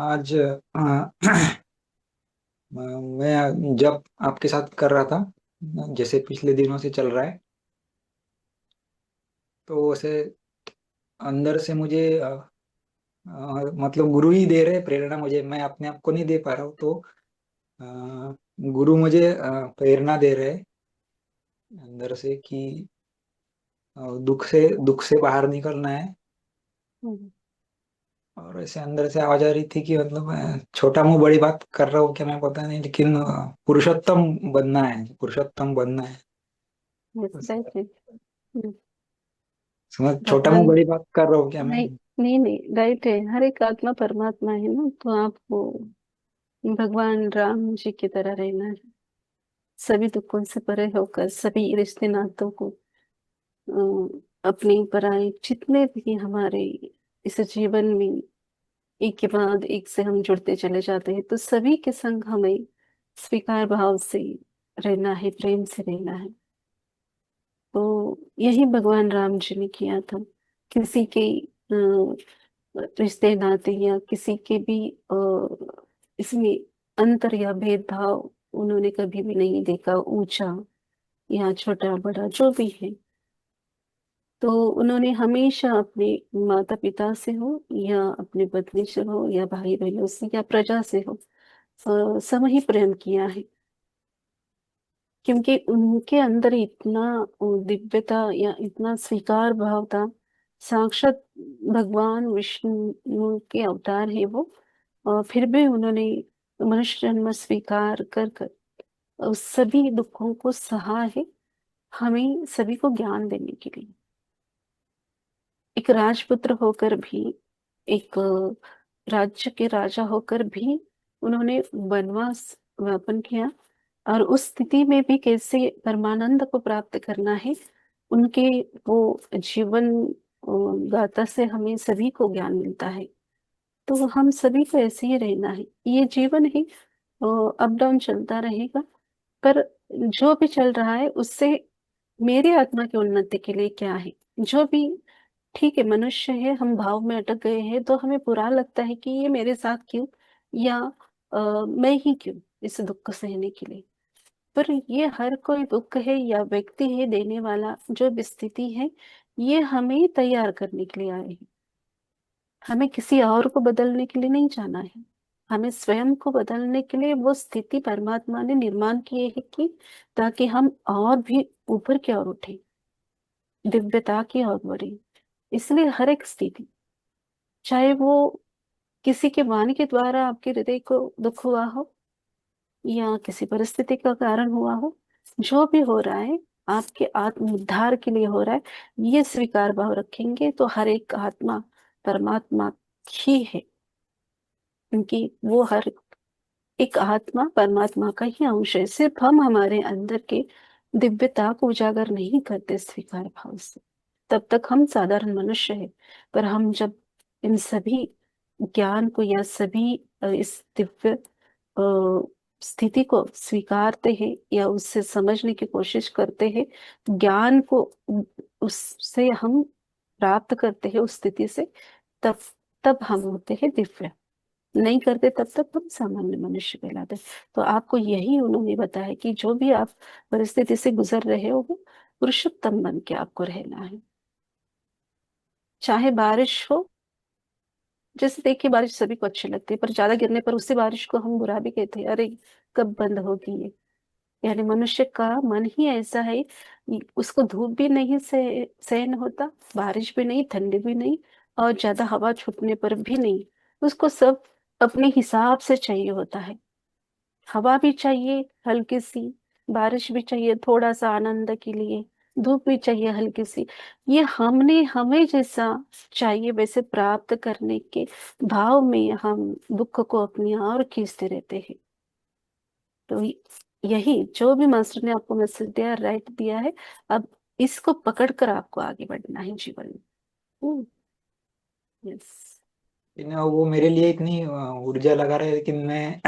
आज मैं जब आपके साथ कर रहा था, जैसे पिछले दिनों से चल रहा है, तो वैसे अंदर से मुझे मतलब गुरु ही दे रहे प्रेरणा मुझे। मैं अपने आप को नहीं दे पा रहा हूँ, तो अ, गुरु मुझे प्रेरणा दे रहे अंदर से कि दुख से बाहर निकलना है। हम्म। और ऐसे अंदर से आवाज आ रही थी कि मतलब मैं छोटा मुंह बड़ी बात कर रहा हूँ क्या, मैं पता नहीं, लेकिन पुरुषोत्तम बनना है, पुरुषोत्तम बनना है। बस, एग्जैक्टली। समझ, छोटा मुंह भगवान। बड़ी बात कर रहा हूँ क्या मैं। नहीं, नहीं, नहीं, राइट है। हर एक आत्मा परमात्मा है ना, तो आपको भगवान राम जी की तरह रहना है। सभी दुखों से परे होकर सभी रिश्ते नातों को अपनी पराई जितने भी हमारे इस जीवन में एक के बाद एक से हम जुड़ते चले जाते हैं, तो सभी के संग हमें स्वीकार भाव से रहना है, प्रेम से रहना है। तो यही भगवान राम जी ने किया था। किसी के रिश्ते नाते या किसी के भी इसमें अंतर या भेदभाव उन्होंने कभी भी नहीं देखा, ऊंचा या छोटा बड़ा जो भी है। तो उन्होंने हमेशा अपने माता पिता से हो या अपनी पत्नी से हो या भाई बहनों से या प्रजा से हो, सब ही प्रेम किया है। क्योंकि उनके अंदर इतना दिव्यता या इतना स्वीकार भाव था। साक्षात भगवान विष्णु के अवतार है वो, और फिर भी उन्होंने मनुष्य जन्म स्वीकार कर कर उस सभी दुखों को सहा है, हमें सभी को ज्ञान देने के लिए। एक राजपुत्र होकर भी, एक राज्य के राजा होकर भी उन्होंने वनवास व्यापन किया। और उस स्थिति में भी कैसे परमानंद को प्राप्त करना है, उनके वो जीवन गाथा से हमें सभी को ज्ञान मिलता है। तो हम सभी को ऐसे ही रहना है। ये जीवन ही अप डाउन चलता रहेगा, पर जो भी चल रहा है उससे मेरी आत्मा की उन्नति के लिए क्या है। जो भी ठीक है, मनुष्य है, हम भाव में अटक गए हैं तो हमें बुरा लगता है कि ये मेरे साथ क्यों, या मैं ही क्यों इस दुख को सहने के लिए। पर ये हर कोई दुख है या व्यक्ति है देने वाला, जो भी स्थिति है, ये हमें तैयार करने के लिए आए हैं। हमें किसी और को बदलने के लिए नहीं जाना है। हमें स्वयं को बदलने के लिए वो स्थिति परमात्मा ने निर्माण की है कि ताकि हम और भी ऊपर की ओर उठे, दिव्यता की ओर बढ़े। इसलिए हर एक स्थिति, चाहे वो किसी के वाणी के द्वारा आपके हृदय को दुख हुआ हो या किसी परिस्थिति का कारण हुआ हो, जो भी हो रहा है आपके आत्म उद्धार के लिए हो रहा है, ये स्वीकार भाव रखेंगे तो हर एक आत्मा परमात्मा ही है। क्योंकि वो हर एक आत्मा परमात्मा का ही अंश है। सिर्फ हम हमारे अंदर के दिव्यता को उजागर नहीं करते स्वीकार भाव से, तब तक हम साधारण मनुष्य है। पर हम जब इन सभी ज्ञान को या सभी इस दिव्य स्थिति को स्वीकारते हैं या उससे समझने की कोशिश करते हैं, ज्ञान को उससे हम प्राप्त करते हैं उस स्थिति से, तब तब हम होते हैं दिव्य। नहीं करते तब तक हम सामान्य मनुष्य कहलाते हैं। तो आपको यही उन्होंने बताया कि जो भी आप परिस्थिति से गुजर रहे हो, वो पुरुषोत्तम बन के आपको रहना है। चाहे बारिश हो, जैसे देखिए बारिश सभी को अच्छी लगती है, पर ज्यादा गिरने पर उसी बारिश को हम बुरा भी कहते हैं, अरे कब बंद होगी ये। यानी मनुष्य का मन ही ऐसा है, उसको धूप भी नहीं सहन होता, बारिश भी नहीं, ठंडी भी नहीं, और ज्यादा हवा छूटने पर भी नहीं। उसको सब अपने हिसाब से चाहिए होता है। हवा भी चाहिए हल्की सी, बारिश भी चाहिए थोड़ा सा आनंद के लिए, धूप भी चाहिए हल्की सी। ये हमने हमें जैसा चाहिए वैसे प्राप्त करने के भाव में हम दुख को अपनी ओर खींचते रहते हैं। तो यही जो भी मास्टर ने आपको मैसेज दिया, राइट दिया है, अब इसको पकड़कर आपको आगे बढ़ना है जीवन में। यस। लेकिन वो मेरे लिए इतनी ऊर्जा लगा रहे हैं, लेकिन मैं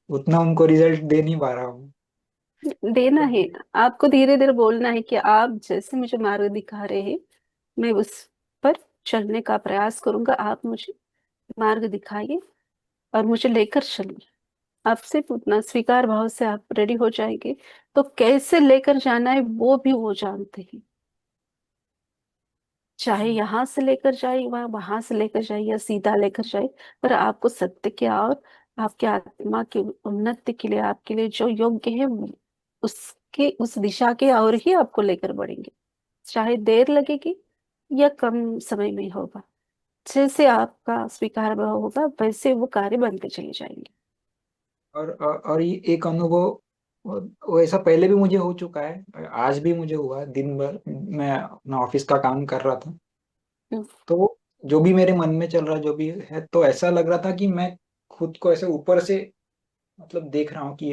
उतना उनको रिजल्ट दे नहीं पा रहा हूँ। देना मतलब है। आपको धीरे धीरे बोलना है कि आप जैसे मुझे मार्ग दिखा रहे हैं, मैं उस पर चलने का प्रयास करूंगा, आप मुझे मार्ग दिखाइए। और मुझे लेकर चलिए। आप सिर्फ उतना स्वीकार भाव से आप रेडी हो जाएंगे, तो कैसे लेकर जाना है वो भी वो जानते हैं। चाहे यहाँ से लेकर जाए, वहां से लेकर जाए, या सीधा लेकर जाए, पर आपको सत्य के और आपके आत्मा की उन्नति के लिए, आपके लिए जो योग्य है उसके उस दिशा के और ही आपको लेकर बढ़ेंगे। चाहे देर लगेगी या कम समय में होगा, जैसे आपका स्वीकार भाव होगा वैसे वो कार्य बनते चले जाएंगे। और ये एक अनुभव वैसा पहले भी मुझे हो चुका है, आज भी मुझे हुआ है। दिन भर मैं अपना ऑफिस का काम कर रहा था, हम्म, तो जो भी मेरे मन में चल रहा जो भी है, तो ऐसा लग रहा था कि मैं खुद को ऐसे ऊपर से मतलब देख रहा हूँ कि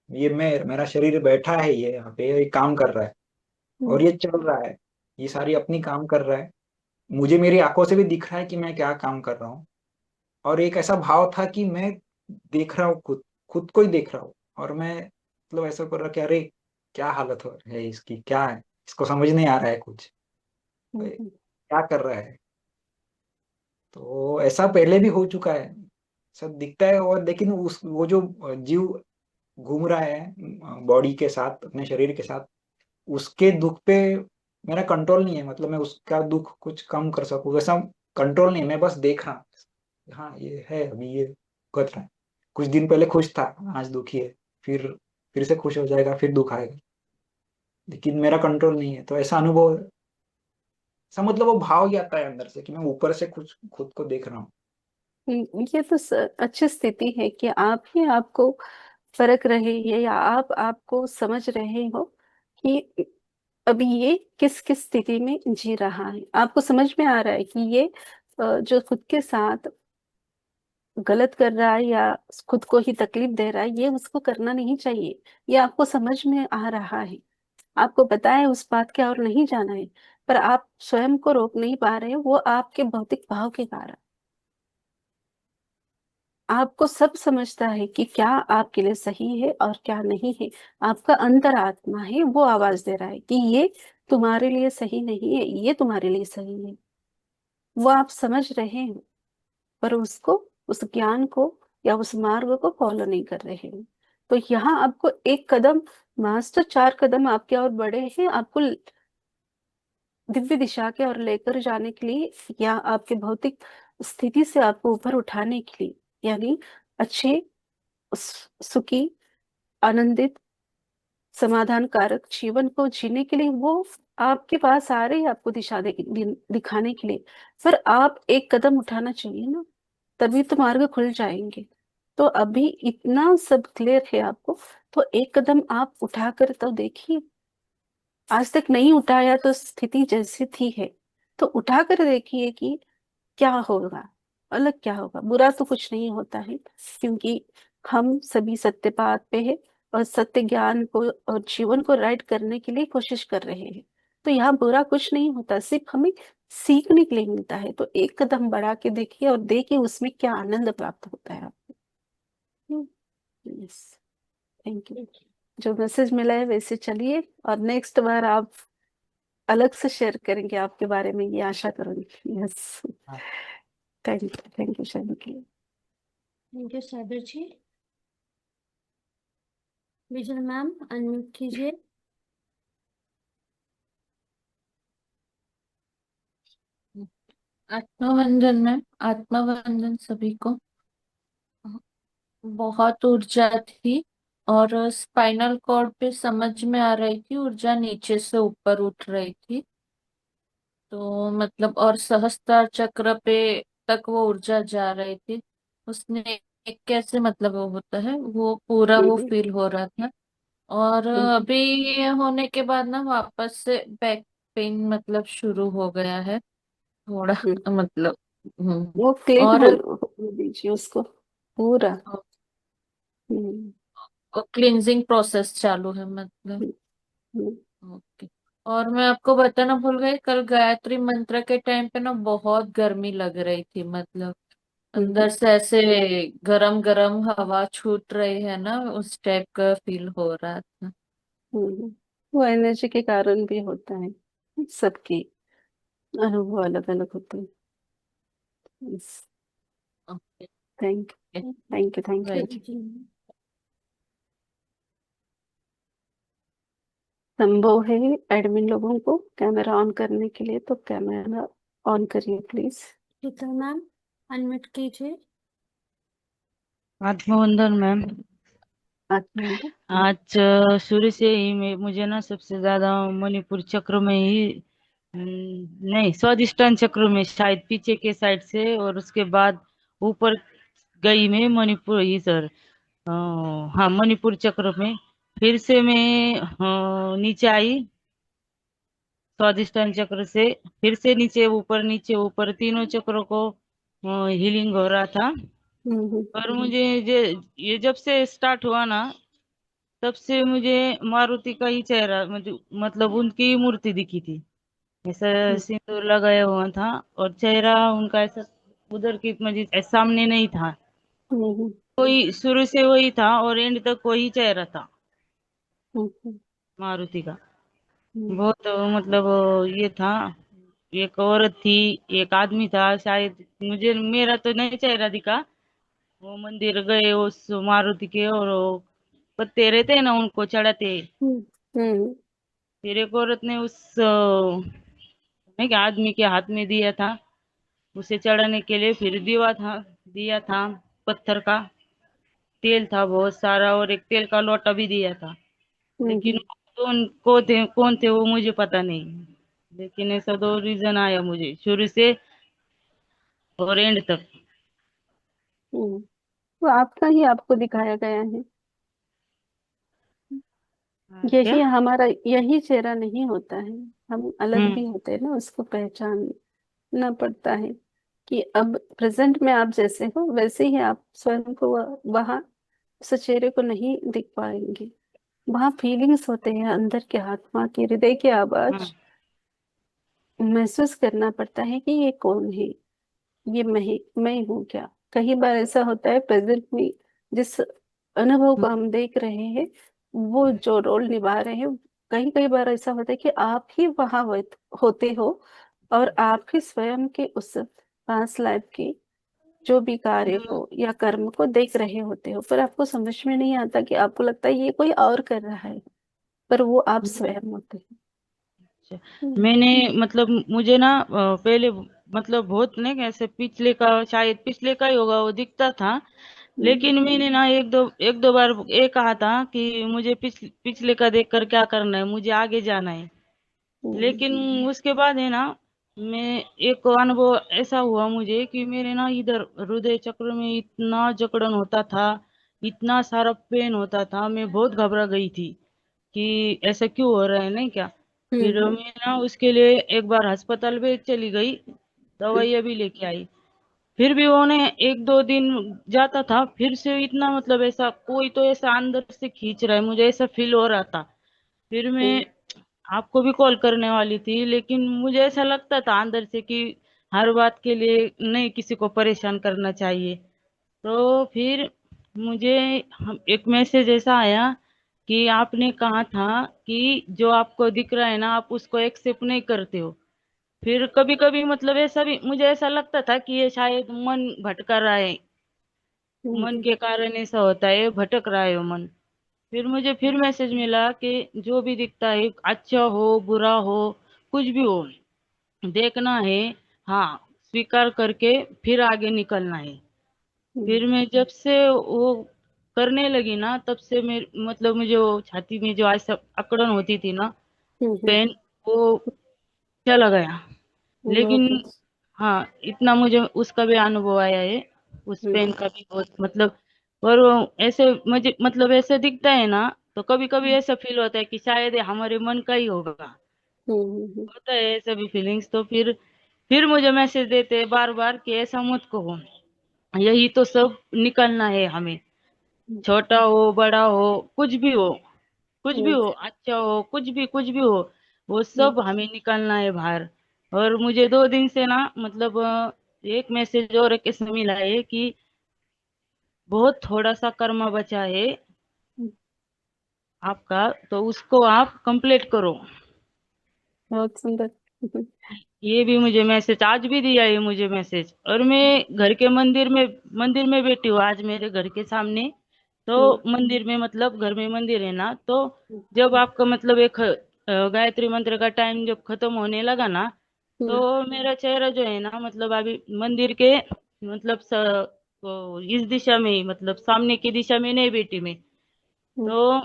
ये मैं, मेरा शरीर बैठा है, ये यहाँ पे ये काम कर रहा है और हम्म, ये चल रहा है, ये सारी अपनी काम कर रहा है। मुझे मेरी आंखों से भी दिख रहा है कि मैं क्या काम कर रहा हूँ। और एक ऐसा भाव था कि मैं देख रहा हूँ, खुद खुद को ही देख रहा हूँ। और मैं मतलब ऐसा कर रहा कि अरे क्या हालत हो है इसकी, क्या है, इसको समझ नहीं आ रहा है कुछ, हम्म, क्या कर रहा है। तो ऐसा पहले भी हो चुका है, सब दिखता है। और लेकिन उस वो जो जीव घूम रहा है बॉडी के साथ, अपने शरीर के साथ, उसके दुख पे मेरा कंट्रोल नहीं है। मतलब मैं उसका दुख कुछ कम कर सकूं वैसा कंट्रोल नहीं है, मैं बस देख रहा हूँ। हाँ ये है, अभी ये भुगत रहा है। कुछ दिन पहले खुश था, आज दुखी है, फिर से खुश हो जाएगा, फिर दुख आएगा, लेकिन मेरा कंट्रोल नहीं है। तो ऐसा अनुभव, ऐसा मतलब वो भाव ही आता है अंदर से कि मैं ऊपर से कुछ खुद को देख रहा हूँ। ये तो अच्छी स्थिति है कि आप ही आपको फर्क रहे ये, या आप आपको समझ रहे हो कि अभी ये किस किस स्थिति में जी रहा है। आपको समझ में आ रहा है कि ये जो खुद के साथ गलत कर रहा है या खुद को ही तकलीफ दे रहा है, ये उसको करना नहीं चाहिए। ये आपको समझ में आ रहा है, आपको पता है उस बात के और नहीं जाना है, पर आप स्वयं को रोक नहीं पा रहे, वो आपके भौतिक भाव के कारण। आपको सब समझता है कि क्या आपके लिए सही है और क्या नहीं है। आपका अंतरात्मा है वो आवाज दे रहा है कि ये तुम्हारे लिए सही नहीं है, ये तुम्हारे लिए सही है। वो आप समझ रहे हैं, पर उसको, उस ज्ञान को या उस मार्ग को फॉलो नहीं कर रहे हैं। तो यहाँ आपको एक कदम, मास्टर 4 कदम आपके और बड़े हैं, आपको दिव्य दिशा के और लेकर जाने के लिए, या आपके भौतिक स्थिति से आपको ऊपर उठाने के लिए, यानी अच्छे, सुखी, आनंदित, समाधान कारक जीवन को जीने के लिए वो आपके पास आ रहे हैं, आपको दिशा दिखाने के लिए। पर आप एक कदम उठाना चाहिए ना, तभी तो मार्ग खुल जाएंगे। तो अभी इतना सब क्लियर है आपको, तो एक कदम आप उठाकर तो देखिए। आज तक नहीं उठाया तो स्थिति जैसी थी है, तो उठाकर देखिए कि क्या होगा, अलग क्या होगा। बुरा तो कुछ नहीं होता है, क्योंकि हम सभी सत्य पाथ पे है और सत्य ज्ञान को और जीवन को राइट करने के लिए कोशिश कर रहे हैं। तो यहाँ बुरा कुछ नहीं होता, सिर्फ हमें सीखने के लिए मिलता है। तो एक कदम बढ़ा के देखिए और देखिए उसमें क्या आनंद प्राप्त होता है आपको। Yes, thank you. जो मैसेज मिला है वैसे चलिए, और नेक्स्ट बार आप अलग से शेयर करेंगे आपके बारे में, ये आशा करूंगी। यस, हाँ। Thank you Shalini. Thank you Sagar ji. Vijay ma'am unmute कीजिए। आत्मवंदन में आत्मवंदन सभी को। बहुत ऊर्जा थी, और स्पाइनल कॉर्ड पे समझ में आ रही थी, ऊर्जा नीचे से ऊपर उठ रही थी। तो मतलब और सहस्त्रार चक्र पे तक वो ऊर्जा जा रही थी। उसने एक कैसे मतलब वो होता है, वो पूरा वो हम्म, फील हो रहा था। और हम्म, अभी ये होने के बाद ना वापस से बैक पेन मतलब शुरू हो गया है थोड़ा। हम्म। मतलब वो क्लीन और होने दीजिए उसको पूरा। हम्म, क्लींजिंग प्रोसेस चालू है मतलब। हम्म, हम्म, ओके। और मैं आपको बताना भूल गई, कल गायत्री मंत्र के टाइम पे ना बहुत गर्मी लग रही थी, मतलब अंदर हम्म, से ऐसे गरम गरम हवा छूट रही है ना, उस टाइप का फील हो रहा था। हम्म। वो एनर्जी के कारण भी होता है, सबकी अनुभव अलग अलग होते हैं। Yes. Okay. Thank thank you thank you. Right. जी मैम। संभव है एडमिन लोगों को कैमरा ऑन करने के लिए, तो कैमरा ऑन करिए प्लीज। शीतल मैम अनम्यूट कीजिए। आत्मवंदन मैम। आत्मा आज शुरू से ही मुझे ना सबसे ज्यादा मणिपुर चक्र में ही नहीं, स्वादिष्टान चक्र में शायद पीछे के साइड से, और उसके बाद ऊपर गई मैं मणिपुर ही सर। हाँ, मणिपुर चक्र में फिर से मैं नीचे आई स्वादिष्टान चक्र से, फिर से नीचे ऊपर तीनों चक्रों को हीलिंग हो रहा था। हम्म और मुझे ये जब से स्टार्ट हुआ ना, तब से मुझे मारुति का ही चेहरा, मुझे मतलब उनकी ही मूर्ति दिखी थी। ऐसा सिंदूर लगाया हुआ था और चेहरा उनका ऐसा उधर की मुझे सामने नहीं था। हम्म कोई शुरू से वही था और एंड तक वही चेहरा था हम्म मारुति का। हम्म बहुत मतलब ये था, एक औरत थी, एक आदमी था शायद, मुझे मेरा तो नहीं चेहरा दिखा। वो मंदिर गए उस मारुति के, और वो पत्ते रहते हैं ना उनको चढ़ाते, हम्म हम्म फिर एक औरत ने उस नहीं कि आदमी के हाथ में दिया था उसे चढ़ाने के लिए। फिर दिया था पत्थर का, तेल था बहुत सारा, और एक तेल का लोटा भी दिया था। लेकिन हम्म कौन थे वो मुझे पता नहीं। लेकिन ऐसा दो रीजन आया मुझे शुरू से और एंड तक। तो आपका ही आपको दिखाया गया है। हाँ, क्या? यही हमारा, यही चेहरा नहीं होता है, हम अलग हम्म। भी होते हैं ना, उसको पहचानना पड़ता है कि अब प्रेजेंट में आप जैसे हो वैसे ही आप स्वयं को वहाँ उस चेहरे को नहीं दिख पाएंगे। वहाँ फीलिंग्स होते हैं, अंदर के आत्मा की, हृदय की हाँ। आवाज महसूस करना पड़ता है कि ये कौन है, ये मैं हूँ क्या। कई बार ऐसा होता है प्रेजेंट में जिस अनुभव को हम देख रहे हैं, वो जो रोल निभा रहे हैं, कई कई बार ऐसा होता है कि आप ही वहां होते हो, और आप ही स्वयं के उस पास्ट लाइफ के जो भी कार्य को या कर्म को देख रहे होते हो, पर आपको समझ में नहीं आता कि आपको लगता है ये कोई और कर रहा है, पर वो आप स्वयं होते हैं। अच्छा, हम्म मैंने मतलब मुझे ना पहले मतलब बहुत नहीं, कैसे पिछले का, शायद पिछले का ही होगा, वो दिखता था। हम्म लेकिन मैंने ना एक दो बार ये कहा था कि मुझे पिछले का देख कर क्या करना है, मुझे आगे जाना है। हम्म लेकिन उसके बाद है ना, मैं एक अनुभव ऐसा हुआ मुझे कि मेरे ना इधर हृदय चक्र में इतना जकड़न होता था, इतना सारा पेन होता था, मैं बहुत घबरा गई थी कि ऐसा क्यों हो रहा है, नहीं क्या। फिर हम्म मैं ना उसके लिए एक बार अस्पताल में चली गई, दवाइयाँ भी लेके आई। फिर भी उन्हें एक दो दिन जाता था, फिर से इतना मतलब ऐसा कोई तो ऐसा अंदर से खींच रहा है, मुझे ऐसा फील हो रहा था। फिर हम्म मैं आपको भी कॉल करने वाली थी, लेकिन मुझे ऐसा लगता था अंदर से कि हर बात के लिए नहीं किसी को परेशान करना चाहिए। तो फिर मुझे एक मैसेज ऐसा आया कि आपने कहा था कि जो आपको दिख रहा है ना, आप उसको एक्सेप्ट नहीं करते हो। फिर कभी कभी मतलब ऐसा भी मुझे ऐसा लगता था कि ये शायद मन भटका रहा है, मन हम्म के कारण ऐसा होता है, भटक रहा है वो मन। फिर मुझे फिर मैसेज मिला कि जो भी दिखता है, अच्छा हो बुरा हो कुछ भी हो, देखना है, हाँ, स्वीकार करके फिर आगे निकलना है। हम्म फिर मैं जब से वो करने लगी ना, तब से मैं मतलब मुझे वो छाती में जो ऐसा अकड़न होती थी ना, हम्म पेन, वो चला गया। लेकिन बहुत अच्छा। हाँ, इतना मुझे उसका भी अनुभव आया है, उस पेन हम्म का भी बहुत मतलब। और वो ऐसे मुझे मतलब ऐसे दिखता है ना, तो कभी कभी ऐसा फील होता है कि शायद ये हमारे मन का ही होगा। हम्म होता है ऐसा भी फीलिंग्स। तो फिर मुझे मैसेज देते हैं बार बार कि ऐसा मत कहो, यही तो सब निकलना है हमें, छोटा हो बड़ा हो कुछ भी हो, कुछ भी हम्म हो, अच्छा हो, कुछ भी हो, वो हम्म सब हमें निकलना है बाहर। और मुझे 2 दिन से ना मतलब एक मैसेज और एक इसमें मिला है कि बहुत थोड़ा सा कर्म बचा है आपका, तो उसको आप कंप्लीट करो। बहुत सुंदर। ये भी मुझे मैसेज आज भी दिया है मुझे मैसेज। और मैं घर के मंदिर में बैठी हूँ आज मेरे घर के सामने। तो मंदिर में मतलब घर में मंदिर है ना, तो जब आपका मतलब एक गायत्री मंत्र का टाइम जब खत्म होने लगा ना, तो मेरा चेहरा जो है ना मतलब अभी मंदिर के मतलब इस दिशा में ही मतलब सामने की दिशा में नहीं बैठी मैं। तो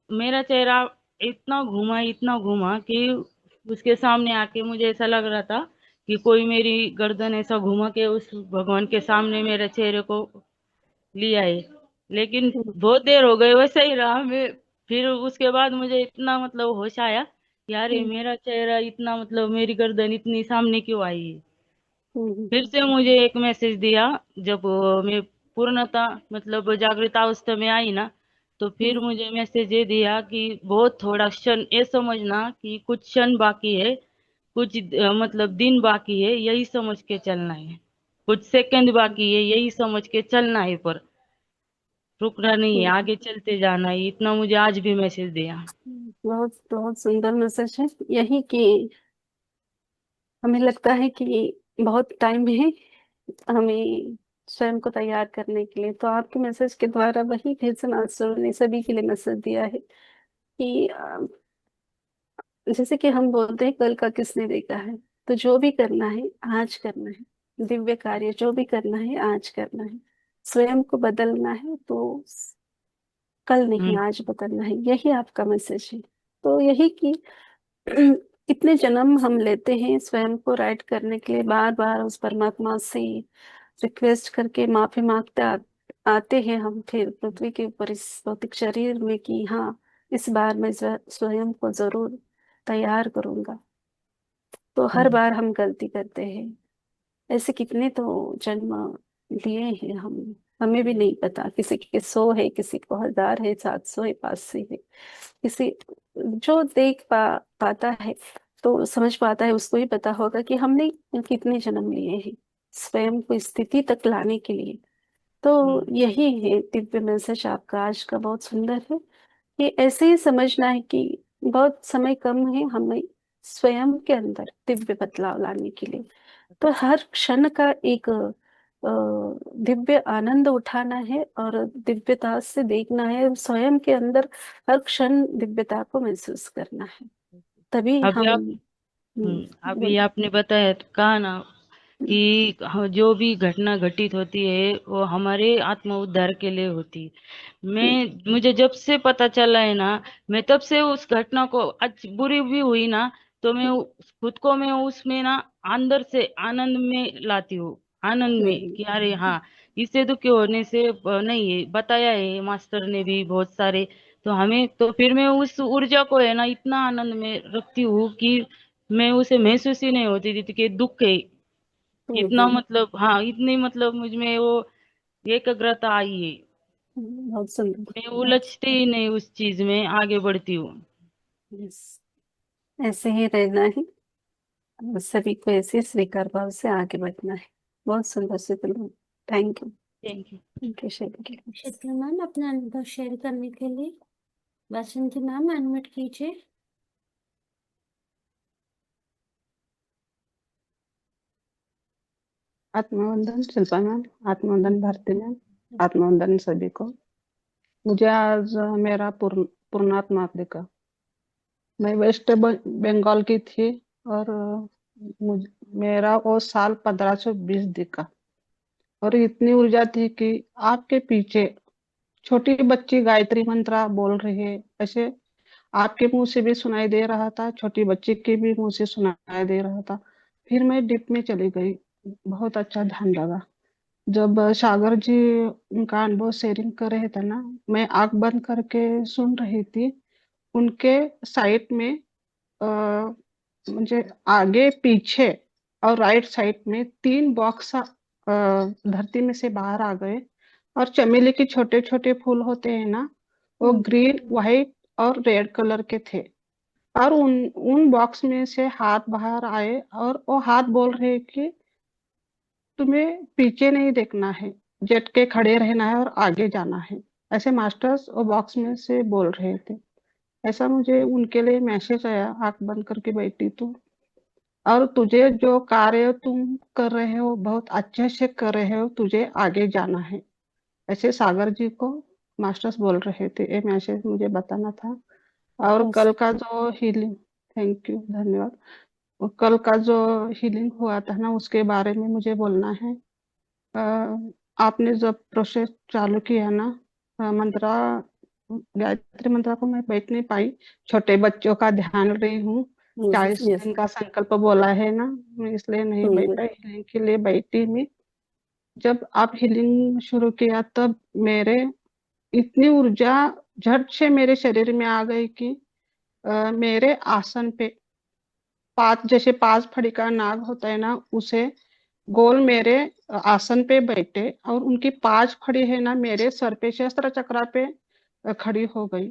मेरा चेहरा इतना घूमा कि उसके सामने आके मुझे ऐसा लग रहा था कि कोई मेरी गर्दन ऐसा घुमा के उस भगवान के सामने मेरे चेहरे को लिया है। लेकिन बहुत देर हो गई वैसा ही रहा मैं। फिर उसके बाद मुझे इतना मतलब होश आया कि यार ये मेरा चेहरा इतना मतलब मेरी गर्दन इतनी सामने क्यों आई है। फिर से मुझे एक मैसेज दिया जब मैं पूर्णतः मतलब जागृत अवस्था में आई ना, तो फिर मुझे मैसेज ये दिया कि बहुत थोड़ा क्षण ये समझना कि कुछ क्षण बाकी है, कुछ मतलब दिन बाकी है, यही समझ के चलना है। कुछ सेकंड बाकी है, यही समझ के चलना है, पर रुकना नहीं है, आगे चलते जाना है। इतना मुझे आज भी मैसेज दिया। बहुत बहुत सुंदर मैसेज है। यही कि हमें लगता है कि बहुत टाइम है हमें स्वयं को तैयार करने के लिए, तो आपके मैसेज के द्वारा वही भेजन आश्रम ने सभी के लिए मैसेज दिया है कि जैसे कि हम बोलते हैं कल का किसने देखा है। तो जो भी करना है आज करना है, दिव्य कार्य जो भी करना है आज करना है। स्वयं को बदलना है तो कल नहीं हम्म। आज बदलना है, यही आपका मैसेज है। तो यही कि इतने जन्म हम लेते हैं स्वयं को राइट करने के लिए, बार बार उस परमात्मा से रिक्वेस्ट करके माफी मांगते आते हैं हम फिर पृथ्वी के ऊपर इस भौतिक शरीर में कि हाँ इस बार मैं स्वयं को जरूर तैयार करूंगा। तो हर हम्म। बार हम गलती करते हैं। ऐसे कितने तो जन्म लिए हैं हम, हमें भी नहीं पता। किसी के 100 है, किसी को 1000 है, 700 है, 500 है। किसी जो देख पाता है तो समझ पाता है, उसको ही पता होगा कि हमने कितने जन्म लिए हैं स्वयं को इस स्थिति तक लाने के लिए। तो हम्म। यही है दिव्य मैसेज आपका आज का, बहुत सुंदर है। ये ऐसे ही समझना है कि बहुत समय कम है हमें स्वयं के अंदर दिव्य बदलाव लाने के लिए। तो हर क्षण का एक दिव्य आनंद उठाना है और दिव्यता से देखना है, स्वयं के अंदर हर क्षण दिव्यता को महसूस करना है। तभी अभी हम आप अभी बोलिए। आपने बताया कहा ना कि जो भी घटना घटित होती है वो हमारे आत्म उद्धार के लिए होती है। मुझे जब से पता चला है ना, मैं तब से उस घटना को आज बुरी भी हुई ना, तो खुद को मैं उसमें ना अंदर से आनंद में लाती हूँ। आनंद में कि अरे हाँ, इससे दुखी होने से नहीं है, बताया है मास्टर ने भी बहुत सारे। तो हमें तो फिर मैं उस ऊर्जा को है ना इतना आनंद में रखती हूँ कि मैं उसे महसूस ही नहीं होती थी कि दुख है। इतना मतलब हाँ, इतनी मतलब मुझ में वो एकाग्रता आई है। बहुत सुंदर। मैं उलझती ही नहीं, उस चीज में आगे बढ़ती हूँ। यस, ऐसे ही रहना है और सभी को ऐसे स्वीकार भाव से आगे बढ़ना है। बहुत सुंदर से बोला। Thank you. Thank you. Thank you शेर। शुक्रिया मैम अपना अनुभव शेयर करने के लिए। बसंती मैम अनम्यूट कीजिए। आत्मवंदन शिल्पा मैम, आत्मवंदन भारती मैम, आत्मवंदन सभी को। मुझे आज मेरा पूर्णात्मा दिखा। मैं वेस्ट बंगाल की थी और मेरा वो साल 1520 दिखा। और इतनी ऊर्जा थी कि आपके पीछे छोटी बच्ची गायत्री मंत्र बोल रही है, ऐसे आपके मुंह से भी सुनाई दे रहा था, छोटी बच्ची के भी मुंह से सुनाई दे रहा था। फिर मैं डिप में चली गई। बहुत अच्छा ध्यान लगा। जब सागर जी उनका अनुभव शेयरिंग कर रहे थे ना, मैं आंख बंद करके सुन रही थी। उनके साइड में आ, मुझे आगे पीछे और राइट साइड में 3 बॉक्स धरती में से बाहर आ गए। और चमेली के छोटे छोटे फूल होते हैं ना, वो ग्रीन व्हाइट और रेड कलर के थे। और उन उन बॉक्स में से हाथ बाहर आए और वो हाथ बोल रहे कि तुम्हें पीछे नहीं देखना है, जट के खड़े रहना है और आगे जाना है। ऐसे मास्टर्स वो बॉक्स में से बोल रहे थे। ऐसा मुझे उनके लिए मैसेज आया, आंख बंद करके बैठी तो। और तुझे जो कार्य तुम कर रहे हो बहुत अच्छे से कर रहे हो, तुझे आगे जाना है। ऐसे सागर जी को मास्टर्स बोल रहे थे, ये मैसेज मुझे बताना था। और बस कल का जो हीलिंग, थैंक यू, धन्यवाद। और कल का जो हीलिंग हुआ था ना, उसके बारे में मुझे बोलना है। आपने जब प्रोसेस चालू किया ना, मंत्रा, गायत्री मंत्रा को मैं बैठ नहीं पाई, छोटे बच्चों का ध्यान रही हूँ। 40 यस। दिन का संकल्प बोला है ना, मैं इसलिए नहीं बैठ पाई, हीलिंग के लिए बैठी मैं। जब आप हीलिंग शुरू किया तब मेरे इतनी ऊर्जा झट से मेरे शरीर में आ गई कि मेरे आसन पे पांच, जैसे 5 फड़ी का नाग होता है ना, उसे गोल मेरे आसन पे बैठे, और उनकी 5 फड़ी है ना मेरे सर पे, शस्त्र चक्रा पे खड़ी हो गई।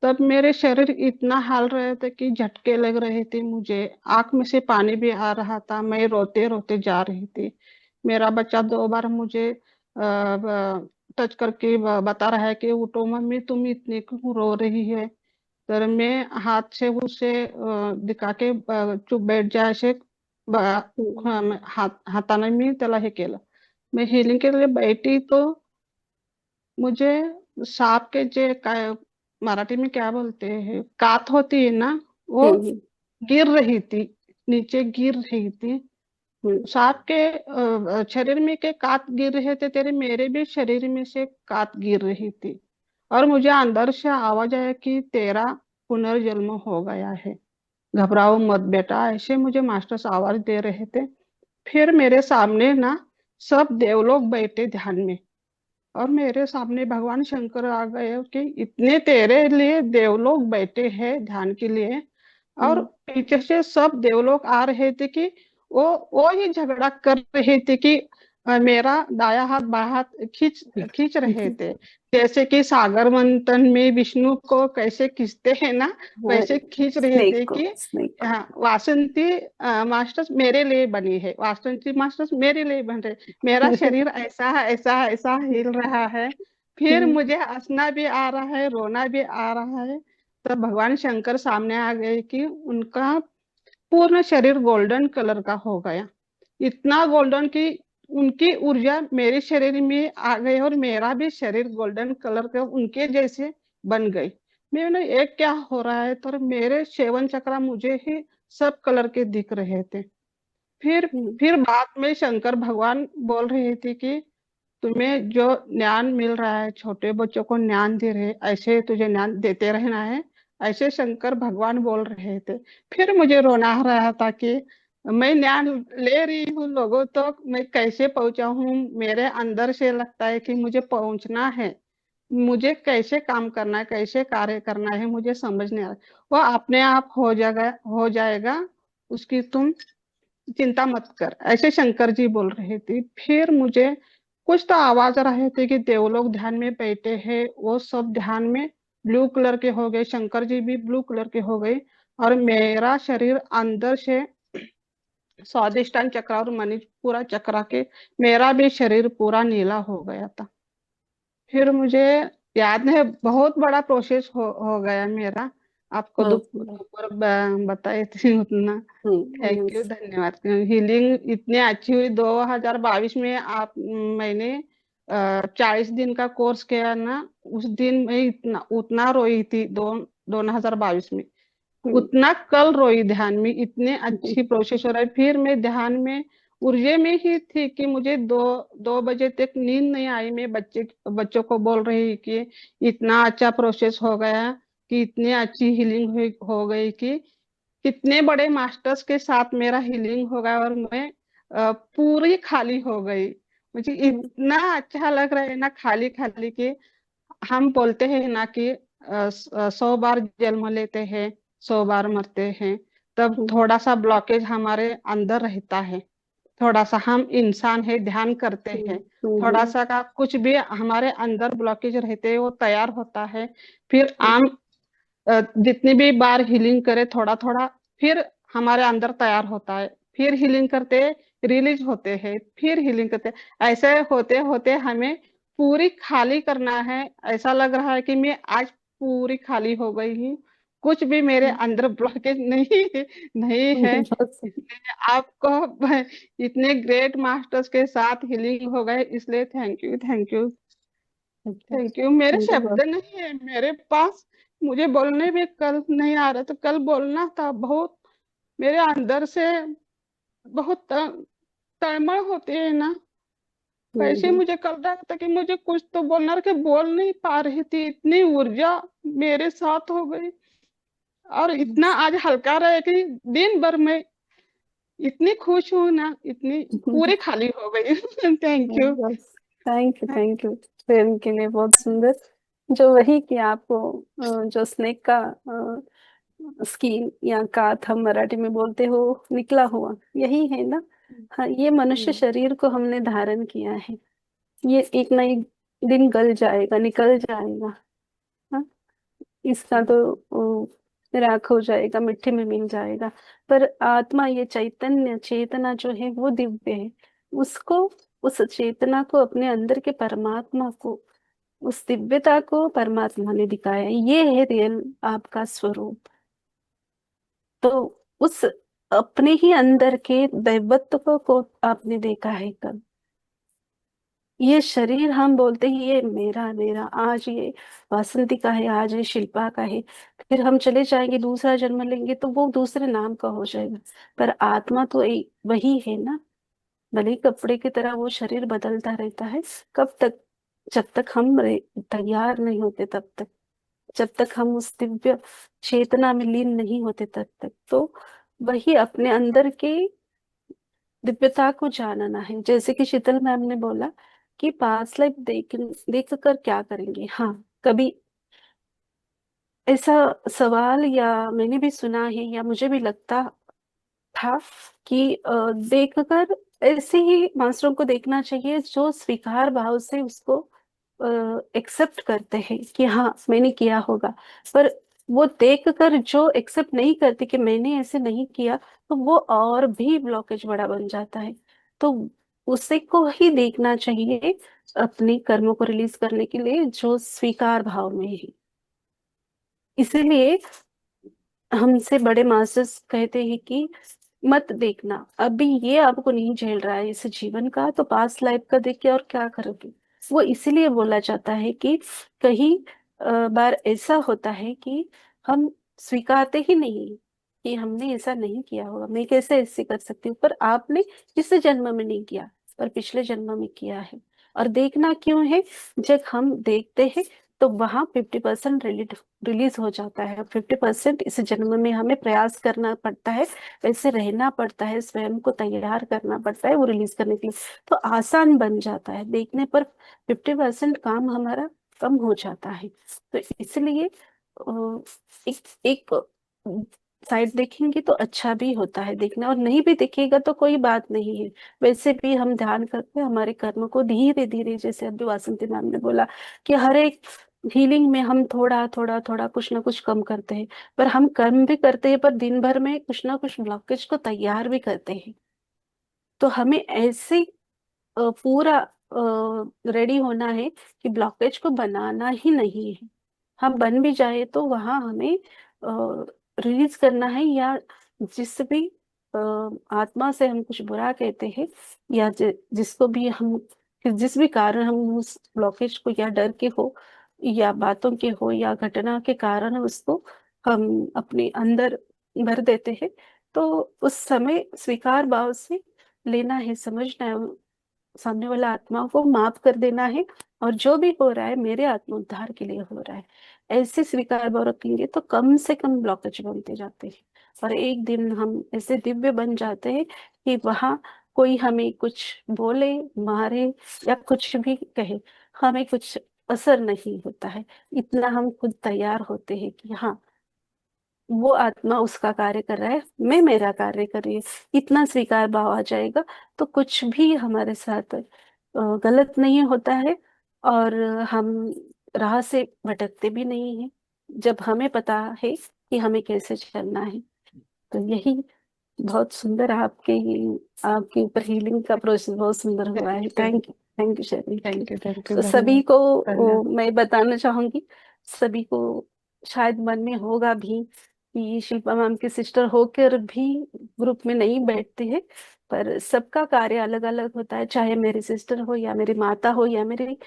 तब मेरे शरीर इतना हिल रहे थे कि झटके लग रहे थे मुझे, आंख में से पानी भी आ रहा था, मैं रोते रोते जा रही थी। मेरा बच्चा 2 बार मुझे टच करके बता रहा है कि उठो मम्मी, तुम इतनी क्यों रो रही है। तर मैं हाथ से उसे दिखा के चुप बैठ जा असे हाताने मी त्याला हे केलं। मैं हिलिंग के लिए बैठी तो मुझे सांप के जे काय मराठी में क्या बोलते हैं, कात होती है ना, वो गिर रही थी, नीचे गिर रही थी। सांप के शरीर में के काट गिर रहे थे तेरे, मेरे भी शरीर में से काट गिर रही थी। और मुझे अंदर से आवाज आया कि तेरा पुनर्जन्म हो गया है, घबराओ मत बेटा, ऐसे मुझे मास्टर्स आवाज दे रहे थे। फिर मेरे सामने ना सब देवलोग बैठे ध्यान में, और मेरे सामने भगवान शंकर आ गए कि इतने तेरे लिए देवलोग बैठे हैं ध्यान के लिए। और पीछे से सब देवलोग आ रहे थे कि वो ही झगड़ा कर रहे थे कि मेरा दाया हाथ बायां हाथ खींच खींच रहे थे। जैसे कि सागर मंथन में विष्णु को कैसे खींचते हैं ना, वैसे खींच रहे थे कि हाँ, वासंती मास्टर्स मेरे लिए बनी है, वासंती मास्टर्स मेरे लिए बन रहे, मेरा शरीर ऐसा है ऐसा है ऐसा हिल रहा है। फिर मुझे हंसना भी आ रहा है, रोना भी आ रहा है। तब भगवान शंकर सामने आ गए कि उनका पूर्ण शरीर गोल्डन कलर का हो गया, इतना गोल्डन कि उनकी ऊर्जा मेरे शरीर में आ गई, और मेरा भी शरीर गोल्डन कलर का उनके जैसे बन गई। मैंने एक क्या हो रहा है, तो मेरे 7 चक्रा मुझे ही सब कलर के दिख रहे थे। फिर फिर बाद में शंकर भगवान बोल रहे थे कि तुम्हें जो ज्ञान मिल रहा है, छोटे बच्चों को ज्ञान दे रहे, ऐसे तुझे ज्ञान देते रहना है, ऐसे शंकर भगवान बोल रहे थे। फिर मुझे रोना आ रहा था कि मैं ज्ञान ले रही हूँ लोगों, तो मैं कैसे पहुंचा हूँ, मेरे अंदर से लगता है कि मुझे पहुंचना है, मुझे कैसे काम करना है, कैसे कार्य करना है, मुझे समझ नहीं आ रहा। वो अपने आप हो जाएगा, उसकी तुम चिंता मत कर, ऐसे शंकर जी बोल रहे थे। फिर मुझे कुछ तो आवाज आ रहे थे कि देवलोग ध्यान में बैठे हैं, वो सब ध्यान में ब्लू कलर के हो गए, शंकर जी भी ब्लू कलर के हो गए, और मेरा शरीर अंदर से स्वादिष्टान चक्र और मणिपुरा चक्र के मेरा भी शरीर पूरा नीला हो गया था। फिर मुझे याद है, बहुत बड़ा प्रोसेस हो गया मेरा, आपको दोपहर बताए थे उतना। थैंक यू, धन्यवाद। हीलिंग इतनी अच्छी हुई 2022 में। आप मैंने 40 दिन का कोर्स किया ना, उस दिन मैं इतना उतना रोई थी 2022 में, उतना कल रोई ध्यान में, इतने अच्छी प्रोसेस हो रहा है। फिर मैं ध्यान में ऊर्जे में ही थी कि मुझे 2 बजे तक नींद नहीं आई। मैं बच्चों को बोल रही कि इतना अच्छा प्रोसेस हो गया, कि इतनी अच्छी हीलिंग हो गई कि कितने बड़े मास्टर्स के साथ मेरा हीलिंग हो गया, और मैं पूरी खाली हो गई। मुझे इतना अच्छा लग रहा है ना, खाली खाली के। हम बोलते हैं ना कि 100 बार जन्म लेते हैं, 100 बार मरते हैं, तब थोड़ा सा ब्लॉकेज हमारे अंदर रहता है, थोड़ा सा हम इंसान है, ध्यान करते हैं, थोड़ा सा का कुछ भी हमारे अंदर ब्लॉकेज रहते हैं, वो तैयार होता है। फिर आम जितनी भी बार हीलिंग करे थोड़ा थोड़ा, फिर हमारे अंदर तैयार होता है, फिर हीलिंग करते रिलीज होते हैं, फिर हीलिंग करते, ऐसे होते होते हमें पूरी खाली करना है। ऐसा लग रहा है कि मैं आज पूरी खाली हो गई हूँ, कुछ भी मेरे अंदर ब्लॉकेज नहीं नहीं है। बस, इसलिए आपको इतने ग्रेट मास्टर्स के साथ हीलिंग हो गए, इसलिए thank you, thank you, thank you. मेरे उनके शब्द बहुत नहीं है मेरे पास। मुझे बोलने भी कल नहीं आ रहा, तो कल बोलना था। बहुत मेरे अंदर से बहुत तड़मड़ होती है ना। वैसे हम्म, मुझे कल लगा था कि मुझे कुछ तो बोलना था, कि बोल नहीं पा रही थी। इतनी ऊर्जा मेरे साथ हो गई, और इतना आज हल्का रहे कि दिन भर में इतनी खुश हूं ना, इतनी पूरी खाली हो गई। Thank you. बस, थैंक यू प्रेम के लिए, बहुत सुंदर। जो वही कि आपको जो स्नेक का स्कीन या काथ हम मराठी में बोलते हो, निकला हुआ यही है ना। हाँ, ये मनुष्य शरीर को हमने धारण किया है। ये एक ना एक दिन गल जाएगा, निकल जाएगा। हाँ, इसका तो राख हो जाएगा, मिट्टी में मिल जाएगा। पर आत्मा, ये चैतन्य चेतना जो है वो दिव्य है। उसको, उस चेतना को, अपने अंदर के परमात्मा को, उस दिव्यता को परमात्मा ने दिखाया है। ये है रियल आपका स्वरूप। तो उस अपने ही अंदर के दैवत्व को आपने देखा है कब? ये शरीर हम बोलते हैं ये मेरा मेरा, आज ये वासंती का है, आज ये शिल्पा का है। फिर हम चले जाएंगे, दूसरा जन्म लेंगे तो वो दूसरे नाम का हो जाएगा। पर आत्मा तो एक वही है ना। भले ही कपड़े की तरह वो शरीर बदलता रहता है। कब तक? जब तक हम तैयार नहीं होते तब तक, जब तक हम उस दिव्य चेतना में लीन नहीं होते तब तक। तो वही अपने अंदर की दिव्यता को जानना है। जैसे कि शीतल मैम ने बोला कि पास्ट लाइफ देख कर क्या करेंगे। हाँ, कभी ऐसा सवाल या मैंने भी सुना है, या मुझे भी लगता था कि देखकर ऐसे ही मास्टरों को देखना चाहिए जो स्वीकार भाव से उसको एक्सेप्ट करते हैं कि हाँ मैंने किया होगा। पर वो देखकर जो एक्सेप्ट नहीं करते कि मैंने ऐसे नहीं किया, तो वो और भी ब्लॉकेज बड़ा बन जाता है। तो उसे को ही देखना चाहिए अपने कर्मों को रिलीज करने के लिए, जो स्वीकार भाव में है। इसीलिए हमसे बड़े मास्टर्स कहते हैं कि मत देखना, अभी ये आपको नहीं झेल रहा है इस जीवन का, तो पास्ट लाइफ का देख के और क्या करोगे। वो इसीलिए बोला जाता है कि कहीं बार ऐसा होता है कि हम स्वीकारते ही नहीं कि हमने ऐसा नहीं किया होगा, मैं कैसे ऐसे कर सकती हूँ। पर आपने इस जन्म में नहीं किया, पर पिछले जन्म में किया है। और देखना क्यों है? जब हम देखते हैं तो वहां 50% रिलीज हो जाता है। 50% इस जन्म में हमें प्रयास करना पड़ता है, वैसे रहना पड़ता है, स्वयं को तैयार करना पड़ता है वो रिलीज करने के लिए। तो आसान बन जाता है देखने पर। 50% काम हमारा कम हो जाता है। तो इसलिए एक एक साइड देखेंगे तो अच्छा भी होता है देखना, और नहीं भी दिखेगा तो कोई बात नहीं है। वैसे भी हम ध्यान करके हमारे कर्म को धीरे धीरे, जैसे अभी वासंती मैम ने बोला कि हर एक हीलिंग में हम थोड़ा थोड़ा थोड़ा कुछ ना कुछ कम करते हैं। पर हम कर्म भी करते हैं, पर दिन भर में कुछ ना कुछ ब्लॉकेज को तैयार भी करते हैं। तो हमें ऐसे पूरा रेडी होना है कि ब्लॉकेज को बनाना ही नहीं है। हम बन भी जाए तो वहां हमें रिलीज करना है। या जिस भी आत्मा से हम कुछ बुरा कहते हैं, या जिसको भी हम, जिस भी कारण हम उस ब्लॉकेज को, या डर के हो, या बातों के हो, या घटना के कारण उसको हम अपने अंदर भर देते हैं, तो उस समय स्वीकार भाव से लेना है, समझना है, सामने वाला आत्मा को माफ कर देना है। और जो भी हो रहा है मेरे आत्म उद्धार के लिए हो रहा है, ऐसे स्वीकार भाव रखेंगे तो कम से कम ब्लॉकेज बनते जाते हैं। और एक दिन हम ऐसे दिव्य बन जाते हैं कि वहां कोई हमें कुछ बोले, मारे, या कुछ भी कहे, हमें कुछ असर नहीं होता है। इतना हम खुद तैयार होते हैं कि हाँ, वो आत्मा उसका कार्य कर रहा है, मैं मेरा कार्य कर रही हूँ। इतना स्वीकार भाव आ जाएगा तो कुछ भी हमारे साथ गलत नहीं होता है। और हम राह से भटकते भी नहीं हैं, जब हमें पता है कि हमें कैसे चलना है। तो यही बहुत सुंदर आपके ऊपर हीलिंग का प्रोसेस बहुत सुंदर हुआ है। Thank you, thank you Sharmi. Thank you, thank you, तो सभी धन्यवाद, को धन्यवाद। मैं बताना चाहूंगी, सभी को शायद मन में होगा भी कि शिल्पा मैम की सिस्टर होकर भी ग्रुप में नहीं बैठते हैं, पर सबका कार्य अलग अलग होता है, चाहे मेरी सिस्टर हो या मेरी माता हो या मेरी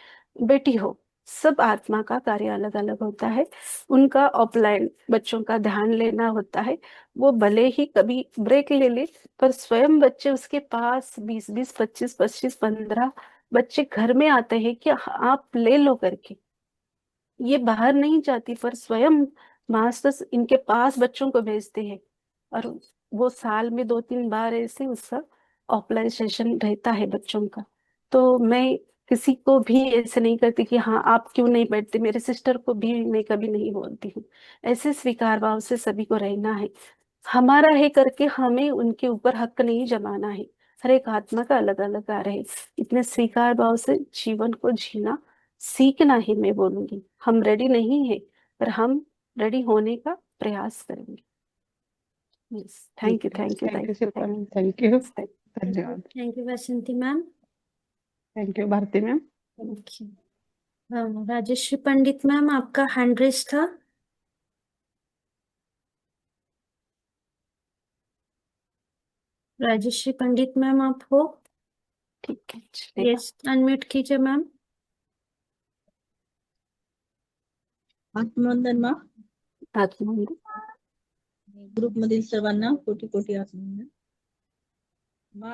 बेटी हो, सब आत्मा का कार्य अलग अलग होता है। उनका ऑफलाइन बच्चों का ध्यान लेना होता है, वो भले ही कभी ब्रेक ले ले, पर स्वयं बच्चे उसके पास 20-20, 25-25, 15 बच्चे घर में आते हैं कि आप ले लो करके। ये बाहर नहीं जाती, पर स्वयं मास्टर्स इनके पास बच्चों को भेजते हैं। और वो साल में 2-3 बार ऐसे उसका ऑफलाइन सेशन रहता है बच्चों का। तो मैं किसी को भी ऐसे नहीं करती कि हाँ आप क्यों नहीं बैठते, मेरे सिस्टर को भी मैं कभी नहीं बोलती हूँ। ऐसे स्वीकार भाव से सभी को रहना है। हमारा है करके हमें उनके ऊपर हक नहीं जमाना है। हर एक आत्मा का अलग अलग कार्य है। इतने स्वीकार भाव से जीवन को जीना सीखना ही मैं बोलूंगी। हम रेडी नहीं है, पर हम रेडी होने का प्रयास करेंगे। यस, थैंक ठीक यू, है, thank you, thank you thank Shilpa you, ma'am, thank you, thank धन्यवाद। Thank you Basanti ma'am. Thank you Bharati ma'am. Thank you. Rajeshri Pandit ma'am, आपका हैंड रेस था। राजेश्री पंडित मैम, आप हो? ठीक है, चलेगा। यस, अनम्यूट कीजिए मैम। आत्मवंदन मा आत्मवंदन। ग्रुप मधील सर्वांना कोटी कोटी आत्मवंदन मा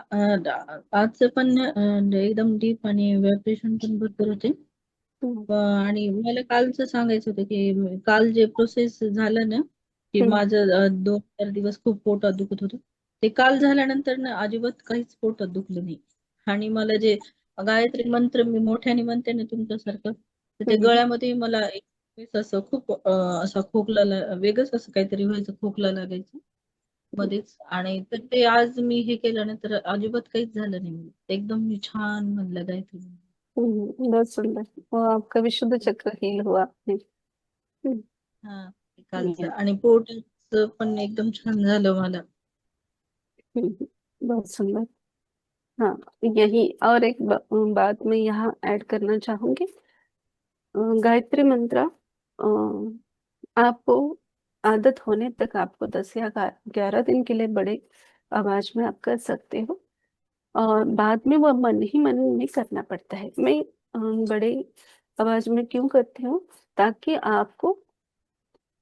आजचं पण एकदम डीप आणि व्हायब्रेशन पण भरपूर होते. आणि मला कालचं सांगायचं होतं की काल जे प्रोसेस झालं ना की माझं 2-4 दिवस खूप पोटात दुखत होतं. ते काल झाल्यानंतर ना अजिबात काहीच पोटात दुखलं नाही. आणि मला जे गायत्री मंत्र मी मोठ्याने म्हणते ना तुमच्यासारखं, तर ते गळ्यामध्ये मला एक वेळेस असं खूप असा खोकला वेगळंच असं काहीतरी व्हायचं, खोकला लागायचं मध्येच. आणि तर ते आज मी हे केल्यानंतर अजिबात काहीच झालं नाही मला. एकदम मी छान म्हणलं गायत्री मंत्र. बहुत सुंदर। वो आपका विशुद्ध चक्र हील हुआ। हम्म, हा ते कालचं आणि पोटाचं पण एकदम छान झालं मला. बहुत सुंदर। हाँ, यही और एक बात मैं यहाँ ऐड करना चाहूंगी। गायत्री मंत्र आपको आदत होने तक आपको 10 या 11 दिन के लिए बड़े आवाज में आप कर सकते हो, और बाद में वो मन ही मन में करना पड़ता है। मैं बड़े आवाज में क्यों करती हूँ, ताकि आपको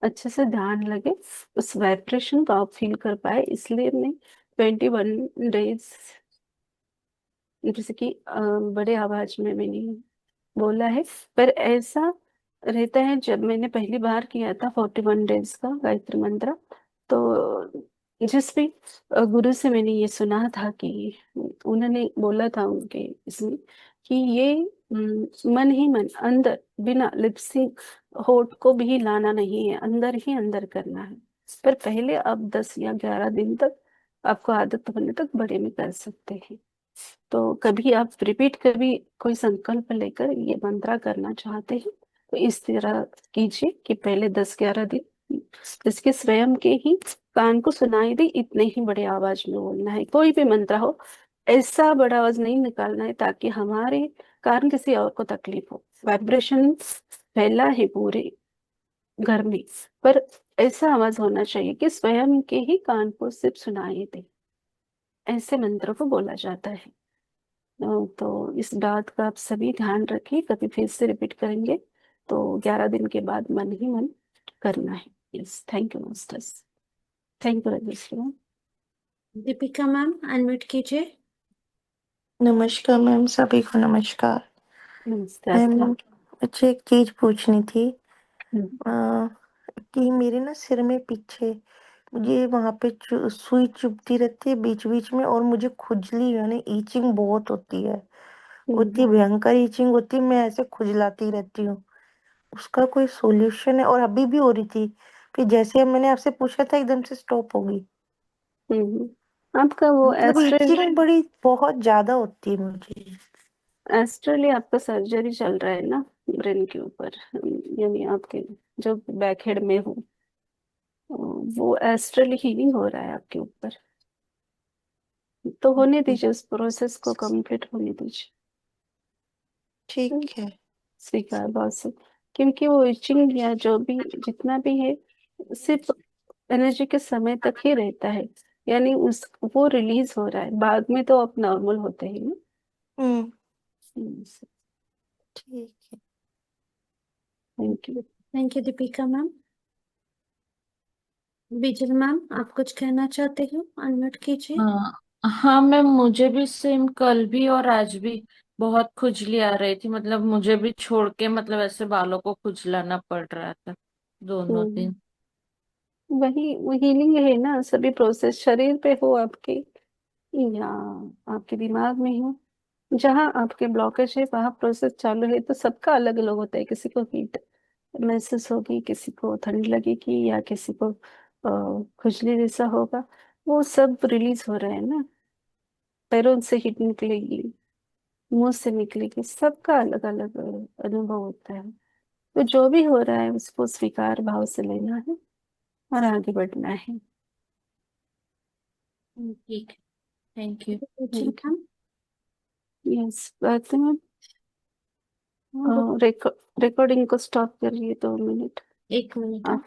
अच्छे से ध्यान लगे, उस वाइब्रेशन को आप फील कर पाए, इसलिए मैं 21 डेज जैसे कि बड़े आवाज में मैंने बोला है। पर ऐसा रहता है, जब मैंने पहली बार किया था 41 डेज का गायत्री मंत्र, तो जिस भी गुरु से मैंने ये सुना था कि उन्होंने बोला था उनके इसमें कि ये मन ही मन अंदर, बिना लिपसिंग होठ को भी लाना नहीं है, अंदर ही अंदर करना है। पर पहले अब 10 या 11 दिन तक आपको आदत होने तक बड़े में कर सकते हैं। तो कभी आप रिपीट, कभी कोई संकल्प लेकर ये मंत्रा करना चाहते हैं, तो इस तरह कीजिए कि पहले 10-11 दिन जिसके स्वयं के ही कान को सुनाई दे, इतने ही बड़े आवाज में बोलना है। कोई भी मंत्र हो, ऐसा बड़ा आवाज नहीं निकालना है ताकि हमारे कारण किसी और को तकलीफ हो। वाइब्रेशन फैला है पूरे घर में, पर ऐसा आवाज होना चाहिए कि स्वयं के ही कान को सिर्फ सुनाई दे। ऐसे मंत्र को बोला जाता है। तो इस बात का आप सभी ध्यान रखिए। कभी फिर से रिपीट करेंगे तो 11 दिन के बाद मन ही मन करना है। Yes, thank you masters. Thank you Rajni ma'am. Deepika ma'am, unmute कीजिए। नमस्कार मैम, सभी को नमस्कार। नमस्ते। मैम मुझे एक चीज पूछनी थी हम्म, कि मेरे ना सिर में पीछे मुझे वहां पे सुई चुभती रहती है बीच बीच में, और मुझे खुजली यानी ईचिंग बहुत होती है, होती भयंकर ईचिंग होती है। मैं ऐसे खुजलाती रहती हूँ। उसका कोई सॉल्यूशन है? और अभी भी हो रही थी, फिर जैसे मैंने आपसे पूछा था एकदम से स्टॉप हो गई। आपका वो मतलब ईचिंग बड़ी बहुत ज्यादा होती है मुझे। एस्ट्रली आपका सर्जरी चल रहा है ना ब्रेन के ऊपर, यानी आपके जो बैक हेड में हो, वो एस्ट्रल हीलिंग हो रहा है आपके ऊपर। तो होने दीजिए, उस प्रोसेस को कंप्लीट होने दीजिए। ठीक है। स्वीकार बहुत से। क्योंकि वो इचिंग या जो भी जितना भी है सिर्फ एनर्जी के समय तक ही रहता है, यानी उस वो रिलीज हो रहा है, बाद में तो अब नॉर्मल होते हैं ना। हम्म, हम्म, ठीक है। Thank you. Thank you Deepika ma'am. Bijal ma'am, आप कुछ कहना चाहते हो? अनम्यूट कीजिए। हाँ हाँ मैम, मुझे भी सेम कल भी और आज भी बहुत खुजली आ रही थी। मतलब मुझे भी छोड़ के मतलब ऐसे बालों को खुजलाना पड़ रहा था दोनों दिन। वही वो हीलिंग है ना, सभी प्रोसेस शरीर पे हो आपके या आपके दिमाग में हो, जहाँ आपके ब्लॉकेज है वहाँ प्रोसेस चालू है। तो सबका अलग अलग होता है, किसी को हीट महसूस होगी, किसी को ठंड लगेगी, या किसी को खुजली जैसा होगा। वो सब रिलीज हो रहा है ना, पैरों से हीट निकलेगी, मुंह से निकलेगी, सबका अलग अलग अनुभव होता है। तो जो भी हो रहा है उसको स्वीकार भाव से लेना है और आगे बढ़ना है। ठीक है, thank you. Thank ma'am, you. Yes, बात में रिकॉर्डिंग को स्टॉप कर रही है 2 मिनट। 1 मिनट। आप